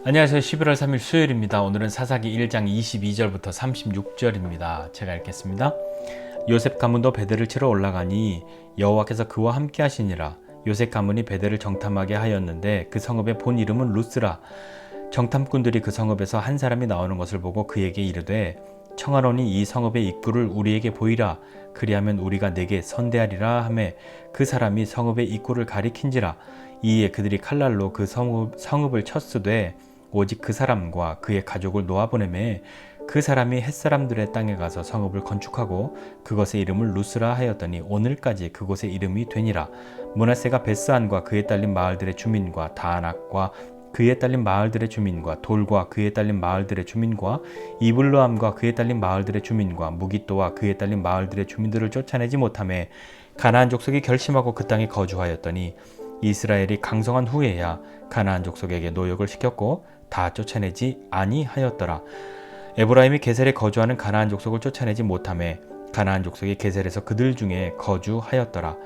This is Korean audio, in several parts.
안녕하세요. 11월 3일 수요일입니다. 오늘은 사사기 1장 22절부터 36절입니다. 제가 읽겠습니다. 요셉 가문도 베델을 치러 올라가니 여호와께서 그와 함께 하시니라. 요셉 가문이 베델을 정탐하게 하였는데 그 성읍의 본 이름은 루스라. 정탐꾼들이 그 성읍에서 한 사람이 나오는 것을 보고 그에게 이르되 청하노니 이 성읍의 입구를 우리에게 보이라. 그리하면 우리가 내게 선대하리라 하매 그 사람이 성읍의 입구를 가리킨지라. 이에 그들이 칼날로 그 성읍을 쳤으되 오직 그 사람과 그의 가족을 놓아보내매 그 사람이 햇사람들의 땅에 가서 성읍을 건축하고 그것의 이름을 루스라 하였더니 오늘까지 그곳의 이름이 되니라. 므낫세가 베스안과 그에 딸린 마을들의 주민과 다낙과 그에 딸린 마을들의 주민과 돌과 그에 딸린 마을들의 주민과 이블로암과 그에 딸린 마을들의 주민과 무기또와 그에 딸린 마을들의 주민들을 쫓아내지 못하매 가나안 족속이 결심하고 그 땅에 거주하였더니 이스라엘이 강성한 후에야 가나안 족속에게 노역을 시켰고 다 쫓아내지 아니하였더라. 에브라임이 게셀에 거주하는 가나안 족속을 쫓아내지 못하매 가나안 족속이 게셀에서 그들 중에 거주하였더라.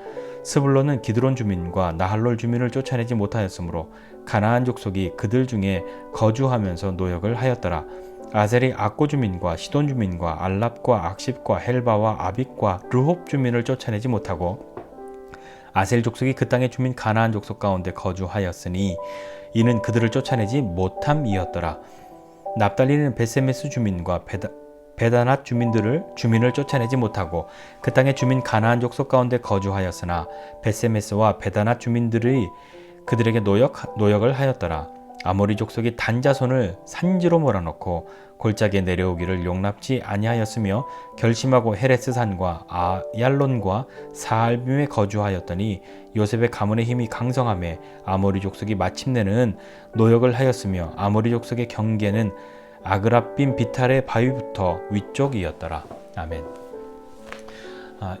스불론은 기드론 주민과 나할롤 주민을 쫓아내지 못하였으므로 가나안 족속이 그들 중에 거주하면서 노역을 하였더라. 아셀이 악고 주민과 시돈 주민과 알랍과 악십과 헬바와 아빅과 르홉 주민을 쫓아내지 못하고 아셀 족속이 그 땅의 주민 가나안 족속 가운데 거주하였으니 이는 그들을 쫓아내지 못함이었더라. 납달리는 베세메스 주민과 베다낫 주민을 쫓아내지 못하고 그 땅의 주민 가나안 족속 가운데 거주하였으나 베세메스와 베다낫 주민들이 그들에게 노역을 하였더라. 아모리 족속이 단 자손을 산지로 몰아넣고 골짜기에 내려오기를 용납지 아니하였으며 결심하고 헤레스 산과 아얄론과 사알빔에 거주하였더니 요셉의 가문의 힘이 강성하매 아모리 족속이 마침내는 노역을 하였으며 아모리 족속의 경계는 아그랍빔 비탈의 바위부터 위쪽이었더라. 아멘.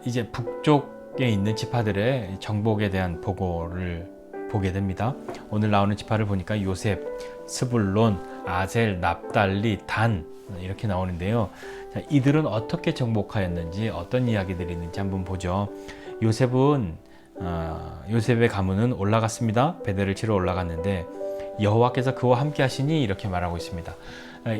이제 북쪽에 있는 지파들의 정복에 대한 보고를 보게 됩니다. 오늘 나오는 지파를 보니까 요셉, 스불론, 아셀, 납달리, 단 이렇게 나오는데요. 자, 이들은 어떻게 정복하였는지 어떤 이야기들이 있는지 한번 보죠. 요셉의 가문은 올라갔습니다. 베델을 치러 올라갔는데 여호와께서 그와 함께 하시니 이렇게 말하고 있습니다.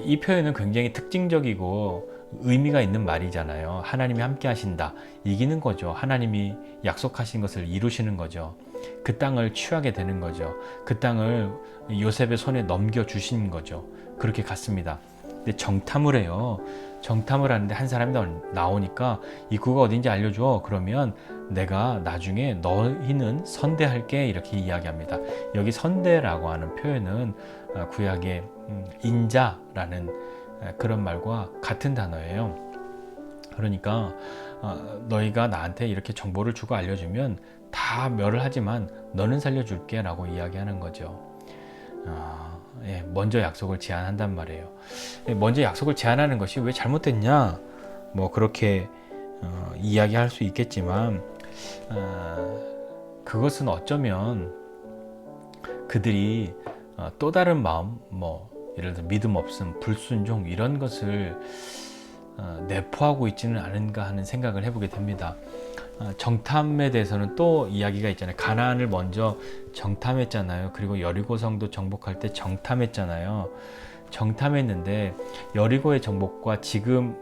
이 표현은 굉장히 특징적이고 의미가 있는 말이잖아요. 하나님이 함께 하신다. 이기는 거죠. 하나님이 약속하신 것을 이루시는 거죠. 그 땅을 취하게 되는 거죠. 그 땅을 요셉의 손에 넘겨주신 거죠. 그렇게 갔습니다. 근데 정탐을 해요. 정탐을 하는데 한 사람이 나오니까 입구가 어딘지 알려줘. 그러면 내가 나중에 너희는 선대할게 이렇게 이야기합니다. 여기 선대라고 하는 표현은 구약의 인자라는 그런 말과 같은 단어예요. 그러니까 너희가 나한테 이렇게 정보를 주고 알려주면 다 멸을 하지만 너는 살려줄게 라고 이야기하는 거죠. 먼저 약속을 제안한단 말이에요. 먼저 약속을 제안하는 것이 왜 잘못됐냐? 뭐 그렇게 이야기할 수 있겠지만 그것은 어쩌면 그들이 또 다른 마음, 예를 들어 믿음 없음, 불순종 이런 것을 내포하고 있지는 않은가 하는 생각을 해보게 됩니다. 정탐에 대해서는 또 이야기가 있잖아요. 가나안을 먼저 정탐했잖아요. 그리고 여리고성도 정복할 때 정탐했잖아요. 정탐했는데 여리고의 정복과 지금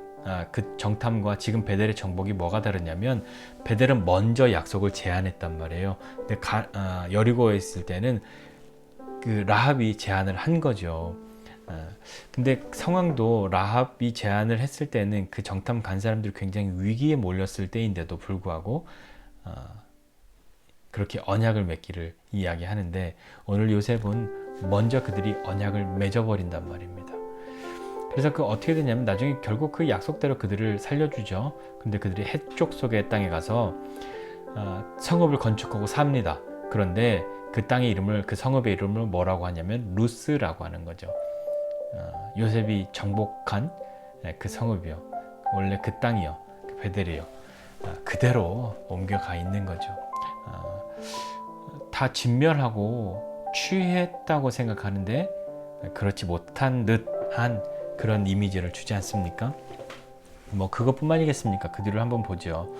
그 정탐과 지금 베델의 정복이 뭐가 다르냐면 베델은 먼저 약속을 제안했단 말이에요. 근데 여리고에 있을 때는 그 라합이 제안을 한 거죠. 근데 상황도 라합이 제안을 했을 때는 그 정탐 간 사람들이 굉장히 위기에 몰렸을 때인데도 불구하고 그렇게 언약을 맺기를 이야기하는데 오늘 요셉은 먼저 그들이 언약을 맺어버린단 말입니다. 그래서 어떻게 되냐면 나중에 결국 그 약속대로 그들을 살려주죠. 근데 그들이 해쪽 속의 땅에 가서 성읍을 건축하고 삽니다. 그런데 그 땅의 이름을, 그 성읍의 이름을 뭐라고 하냐면 루스라고 하는 거죠. 요셉이 정복한 그 성읍이요. 원래 그 땅이요. 그 베델이요. 그대로 옮겨가 있는 거죠. 다 진멸하고 취했다고 생각하는데 그렇지 못한 듯한 그런 이미지를 주지 않습니까? 뭐 그것뿐만이겠습니까? 그 뒤를 한번 보죠.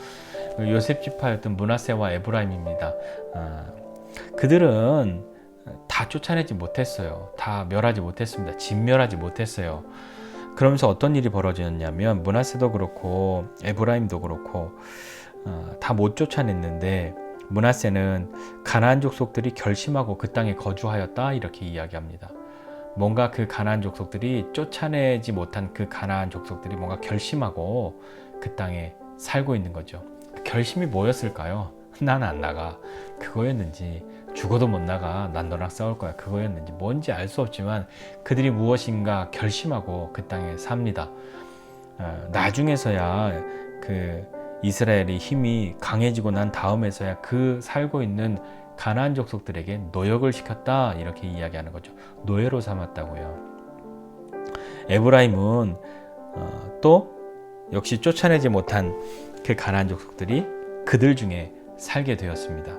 요셉 지파였던 므낫세와 에브라임입니다. 그들은 다 쫓아내지 못했어요. 다 멸하지 못했습니다. 진멸하지 못했어요. 그러면서 어떤 일이 벌어졌냐면 므낫세도 그렇고 에브라임도 그렇고 다 못 쫓아냈는데 므낫세는 가나안 족속들이 결심하고 그 땅에 거주하였다 이렇게 이야기합니다. 뭔가 그 가나안 족속들이 쫓아내지 못한 그 가나안 족속들이 뭔가 결심하고 그 땅에 살고 있는 거죠. 그 결심이 뭐였을까요? 난 안 나가. 그거였는지, 죽어도 못 나가. 난 너랑 싸울 거야. 그거였는지, 뭔지 알 수 없지만 그들이 무엇인가 결심하고 그 땅에 삽니다. 나중에서야 그 이스라엘이 힘이 강해지고 난 다음에서야 그 살고 있는 가나안 족속들에게 노역을 시켰다 이렇게 이야기하는 거죠. 노예로 삼았다고요. 에브라임은 또 역시 쫓아내지 못한 그 가나안 족속들이 그들 중에 살게 되었습니다.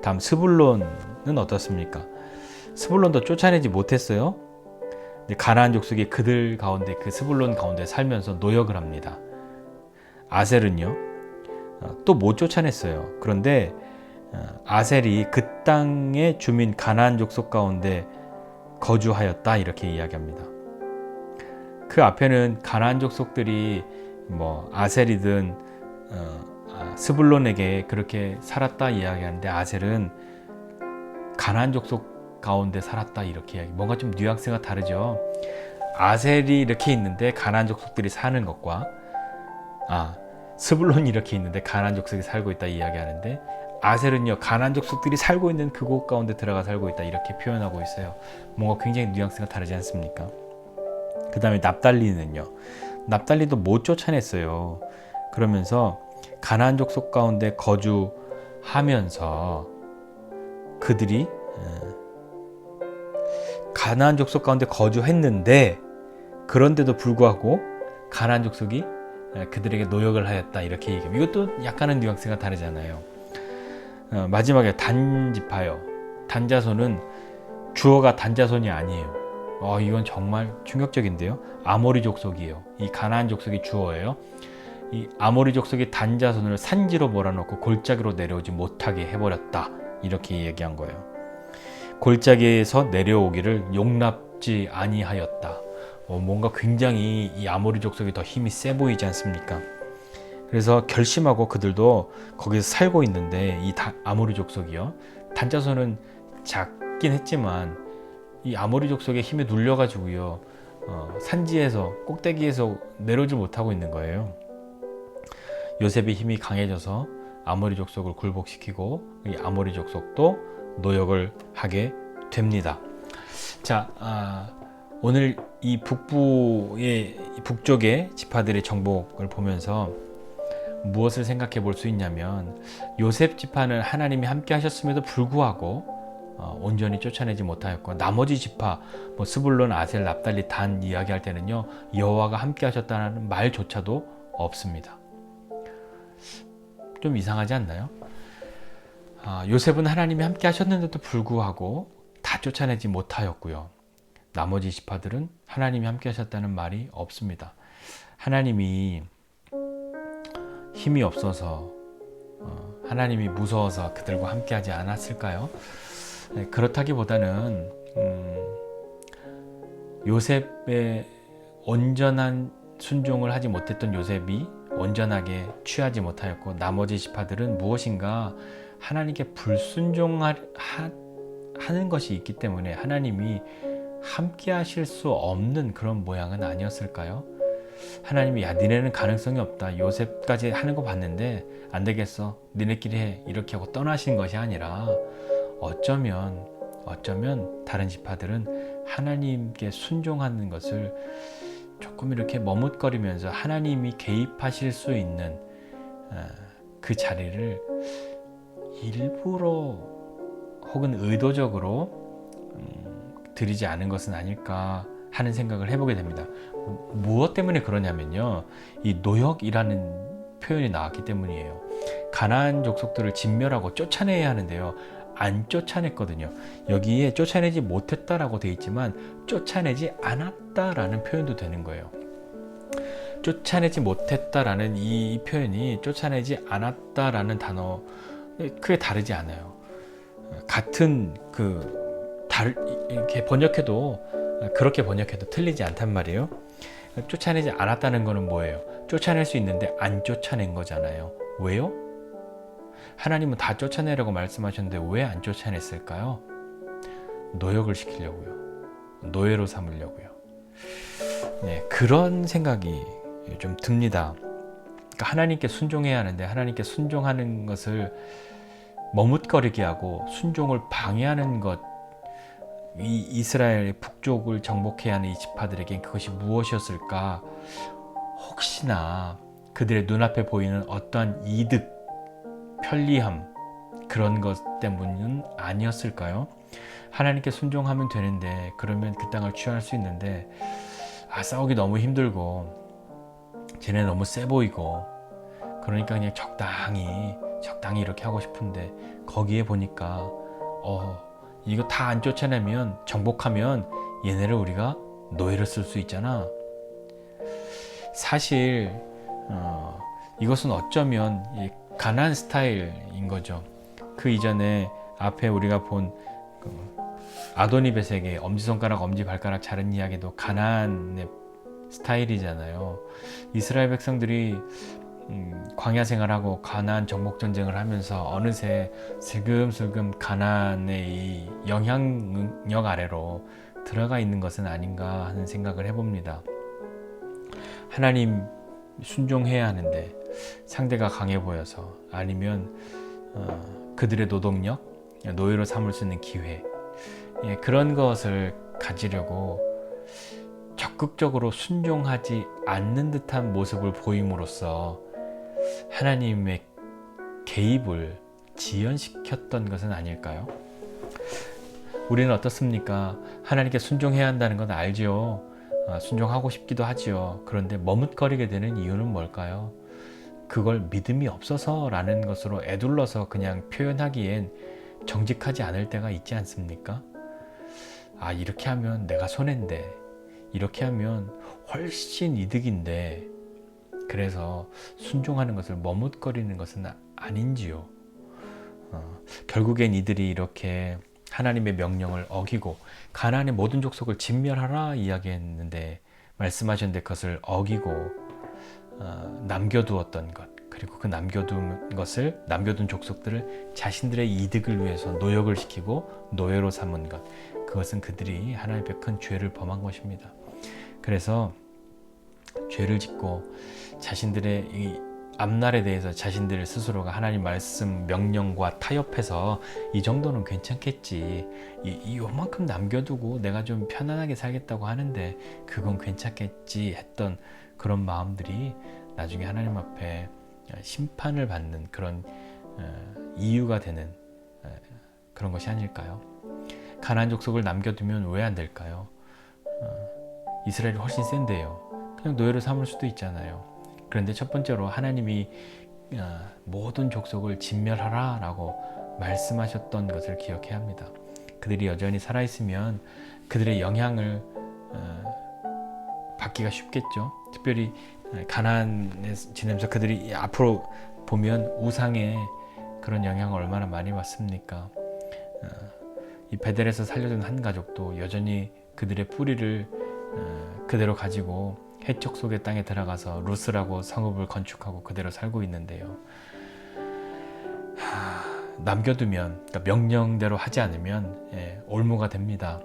다음 스불론은 어떻습니까? 스불론도 쫓아내지 못했어요. 가나안 족속이 그들 가운데 그 스불론 가운데 살면서 노역을 합니다. 아셀은요 또 못 쫓아냈어요. 그런데 아셀이 그 땅의 주민 가나안 족속 가운데 거주하였다 이렇게 이야기합니다. 그 앞에는 가나안 족속들이 뭐 아셀이든 스불론에게 그렇게 살았다 이야기하는데 아셀은 가나안 족속 가운데 살았다 이렇게 이야기. 뭔가 좀 뉘앙스가 다르죠. 아셀이 이렇게 있는데 가나안 족속들이 사는 것과 스불론이 이렇게 있는데 가나안 족속이 살고 있다 이야기하는데 아셀은요 가나안 족속들이 살고 있는 그곳 가운데 들어가 살고 있다 이렇게 표현하고 있어요. 뭔가 굉장히 뉘앙스가 다르지 않습니까? 그 다음에 납달리는요 납달리도 못 쫓아냈어요. 그러면서 가나안 족속 가운데 거주하면서 그들이 가나안 족속 가운데 거주했는데 그런데도 불구하고 가나안 족속이 그들에게 노역을 하였다 이렇게 얘기해요. 이것도 약간은 뉘앙스가 다르잖아요. 마지막에 단지파요. 단자손은 주어가 단자손이 아니에요. 이건 정말 충격적인데요. 아모리 족속이에요. 이 가나안 족속이 주어예요. 이 아모리 족속이 단자손을 산지로 몰아넣고 골짜기로 내려오지 못하게 해버렸다 이렇게 얘기한 거예요. 골짜기에서 내려오기를 용납지 아니하였다. 뭔가 굉장히 이 아모리 족속이 더 힘이 세 보이지 않습니까? 그래서 결심하고 그들도 거기서 살고 있는데 이 아모리 족속이요. 단자손은 작긴 했지만 이 아모리 족속의 힘에 눌려가지고요. 산지에서 꼭대기에서 내려오지 못하고 있는 거예요. 요셉의 힘이 강해져서 아모리 족속을 굴복시키고 이 아모리 족속도 노역을 하게 됩니다. 자, 오늘 이 북쪽의 지파들의 정복을 보면서 무엇을 생각해 볼 수 있냐면 요셉 지파는 하나님이 함께 하셨음에도 불구하고 온전히 쫓아내지 못하였고 나머지 지파 스불론, 아셀, 납달리, 단 이야기할 때는요 여호와가 함께 하셨다는 말조차도 없습니다. 좀 이상하지 않나요? 요셉은 하나님이 함께 하셨는데도 불구하고 다 쫓아내지 못하였고요. 나머지 지파들은 하나님이 함께 하셨다는 말이 없습니다. 하나님이 힘이 없어서 하나님이 무서워서 그들과 함께 하지 않았을까요? 네, 그렇다기보다는 요셉의 온전한 순종을 하지 못했던 요셉이 온전하게 취하지 못하였고 나머지 지파들은 무엇인가 하나님께 불순종하는 것이 있기 때문에 하나님이 함께 하실 수 없는 그런 모양은 아니었을까요? 하나님이 니네는 가능성이 없다. 요셉까지 하는 거 봤는데 안 되겠어. 니네끼리 해. 이렇게 하고 떠나신 것이 아니라 어쩌면 다른 지파들은 하나님께 순종하는 것을 조금 이렇게 머뭇거리면서 하나님이 개입하실 수 있는 그 자리를 일부러 혹은 의도적으로 드리지 않은 것은 아닐까 하는 생각을 해보게 됩니다. 무엇 때문에 그러냐면요, 이 노역이라는 표현이 나왔기 때문이에요. 가나안 족속들을 진멸하고 쫓아내야 하는데요, 안 쫓아냈거든요. 여기에 쫓아내지 못했다라고 되어 있지만 쫓아내지 않았다라는 표현도 되는 거예요. 쫓아내지 못했다라는 이 표현이 쫓아내지 않았다라는 단어 크게 다르지 않아요. 같은 그 이렇게 번역해도 그렇게 번역해도 틀리지 않단 말이에요. 쫓아내지 않았다는 거는 뭐예요? 쫓아낼 수 있는데 안 쫓아낸 거잖아요. 왜요? 하나님은 다 쫓아내라고 말씀하셨는데 왜 안 쫓아냈을까요? 노역을 시키려고요. 노예로 삼으려고요. 네, 그런 생각이 좀 듭니다. 그러니까 하나님께 순종해야 하는데 하나님께 순종하는 것을 머뭇거리게 하고 순종을 방해하는 것, 이 이스라엘 북쪽을 정복해야 하는 이 지파들에게 그것이 무엇이었을까? 혹시나 그들의 눈앞에 보이는 어떠한 이득, 편리함 그런 것 때문은 아니었을까요? 하나님께 순종하면 되는데 그러면 그 땅을 취할 수 있는데 싸우기 너무 힘들고 쟤네 너무 세 보이고 그러니까 그냥 적당히 이렇게 하고 싶은데 거기에 보니까 이거 다 안 쫓아내면 정복하면 얘네를 우리가 노예로 쓸 수 있잖아. 사실 이것은 어쩌면 가나안 스타일인 거죠. 그 이전에 앞에 우리가 본 아도니벳에게 엄지손가락 엄지발가락 자른 이야기도 가나안의 스타일이잖아요. 이스라엘 백성들이 광야 생활하고 가나안 정복 전쟁을 하면서 어느새 슬금슬금 가나안의 이 영향력 아래로 들어가 있는 것은 아닌가 하는 생각을 해봅니다. 하나님 순종해야 하는데 상대가 강해 보여서 아니면 그들의 노동력, 노예로 삼을 수 있는 기회, 그런 것을 가지려고 적극적으로 순종하지 않는 듯한 모습을 보임으로써 하나님의 개입을 지연시켰던 것은 아닐까요? 우리는 어떻습니까? 하나님께 순종해야 한다는 건 알죠. 순종하고 싶기도 하지요. 그런데 머뭇거리게 되는 이유는 뭘까요? 그걸 믿음이 없어서라는 것으로 에둘러서 그냥 표현하기엔 정직하지 않을 때가 있지 않습니까? 이렇게 하면 내가 손해인데, 이렇게 하면 훨씬 이득인데, 그래서 순종하는 것을 머뭇거리는 것은 아닌지요. 결국엔 이들이 이렇게 하나님의 명령을 어기고 가나안의 모든 족속을 진멸하라 이야기했는데 말씀하셨는데 그것을 어기고 남겨두었던 것, 그리고 그 남겨둔 족속들을 자신들의 이득을 위해서 노역을 시키고 노예로 삼은 것, 그것은 그들이 하나님 앞에 큰 죄를 범한 것입니다. 그래서 죄를 짓고 자신들의 이 앞날에 대해서 자신들 스스로가 하나님 말씀 명령과 타협해서 이 정도는 괜찮겠지, 요만큼 남겨두고 내가 좀 편안하게 살겠다고 하는데 그건 괜찮겠지 했던 그런 마음들이 나중에 하나님 앞에 심판을 받는 그런 이유가 되는 그런 것이 아닐까요? 가나안 족속을 남겨두면 왜 안 될까요? 이스라엘이 훨씬 센데요. 그냥 노예로 삼을 수도 있잖아요. 그런데 첫 번째로 하나님이 모든 족속을 진멸하라 라고 말씀하셨던 것을 기억해야 합니다. 그들이 여전히 살아있으면 그들의 영향을 받기가 쉽겠죠. 특별히 가나안에 지내면서 그들이 앞으로 보면 우상의 그런 영향을 얼마나 많이 받습니까? 이 베델에서 살려준 한 가족도 여전히 그들의 뿌리를 그대로 가지고 해적 속의 땅에 들어가서 루스라고 성읍을 건축하고 그대로 살고 있는데요. 남겨두면, 그러니까 명령대로 하지 않으면 올무가 됩니다.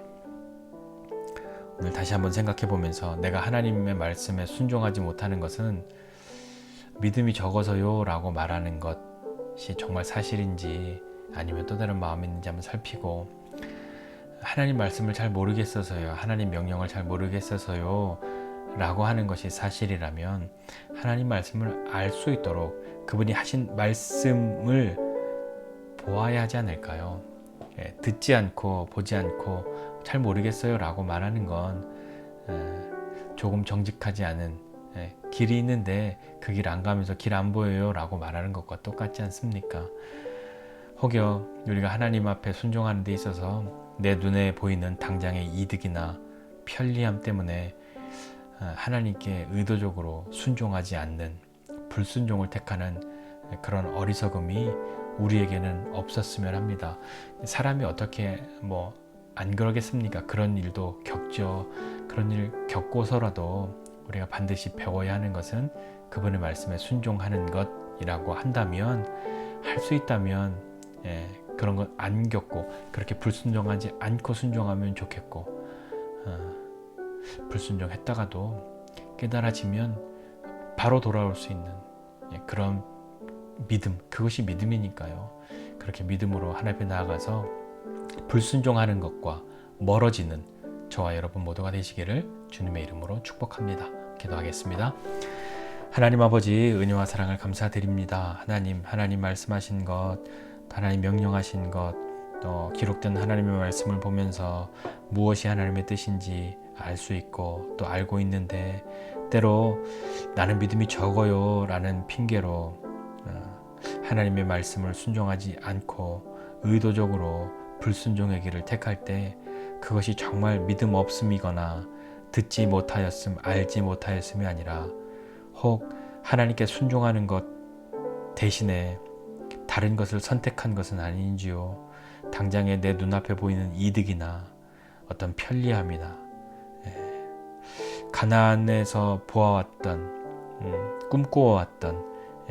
오늘 다시 한번 생각해 보면서 내가 하나님의 말씀에 순종하지 못하는 것은 믿음이 적어서요 라고 말하는 것이 정말 사실인지 아니면 또 다른 마음이 있는지 한번 살피고, 하나님 말씀을 잘 모르겠어서요, 하나님 명령을 잘 모르겠어서요 라고 하는 것이 사실이라면 하나님 말씀을 알 수 있도록 그분이 하신 말씀을 보아야 하지 않을까요? 듣지 않고 보지 않고 잘 모르겠어요 라고 말하는 건 조금 정직하지 않은, 길이 있는데 그 길 안 가면서 길 안 보여요 라고 말하는 것과 똑같지 않습니까? 혹여 우리가 하나님 앞에 순종하는 데 있어서 내 눈에 보이는 당장의 이득이나 편리함 때문에 하나님께 의도적으로 순종하지 않는, 불순종을 택하는 그런 어리석음이 우리에게는 없었으면 합니다. 사람이 어떻게 안 그러겠습니까? 그런 일도 겪죠. 그런 일 겪고서라도 우리가 반드시 배워야 하는 것은 그분의 말씀에 순종하는 것이라고 한다면, 할 수 있다면 그런 것 안 겪고 그렇게 불순종하지 않고 순종하면 좋겠고, 불순종했다가도 깨달아지면 바로 돌아올 수 있는 그런 믿음, 그것이 믿음이니까요. 그렇게 믿음으로 하나님 앞에 나아가서 불순종하는 것과 멀어지는 저와 여러분 모두가 되시기를 주님의 이름으로 축복합니다. 기도하겠습니다. 하나님 아버지, 은혜와 사랑을 감사드립니다. 하나님 말씀하신 것, 하나님 명령하신 것, 또 기록된 하나님의 말씀을 보면서 무엇이 하나님의 뜻인지 알 수 있고 또 알고 있는데, 때로 나는 믿음이 적어요 라는 핑계로 하나님의 말씀을 순종하지 않고 의도적으로 불순종의 길을 택할 때, 그것이 정말 믿음 없음이거나 듣지 못하였음, 알지 못하였음이 아니라 혹 하나님께 순종하는 것 대신에 다른 것을 선택한 것은 아닌지요. 당장에 내 눈앞에 보이는 이득이나 어떤 편리함이나 가나안에서 보아왔던 꿈꾸어왔던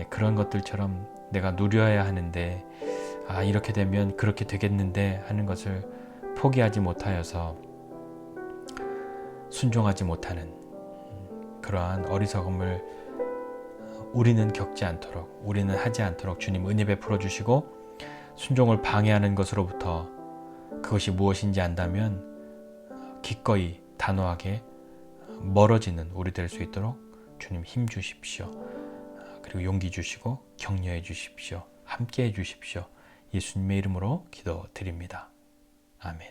그런 것들처럼 내가 누려야 하는데, 이렇게 되면 그렇게 되겠는데 하는 것을 포기하지 못하여서 순종하지 못하는 그러한 어리석음을 우리는 겪지 않도록, 우리는 하지 않도록 주님 은혜 베풀어 주시고, 순종을 방해하는 것으로부터 그것이 무엇인지 안다면 기꺼이 단호하게 멀어지는 우리 될 수 있도록 주님 힘 주십시오. 그리고 용기 주시고 격려해 주십시오. 함께 해 주십시오. 예수님의 이름으로 기도드립니다. 아멘.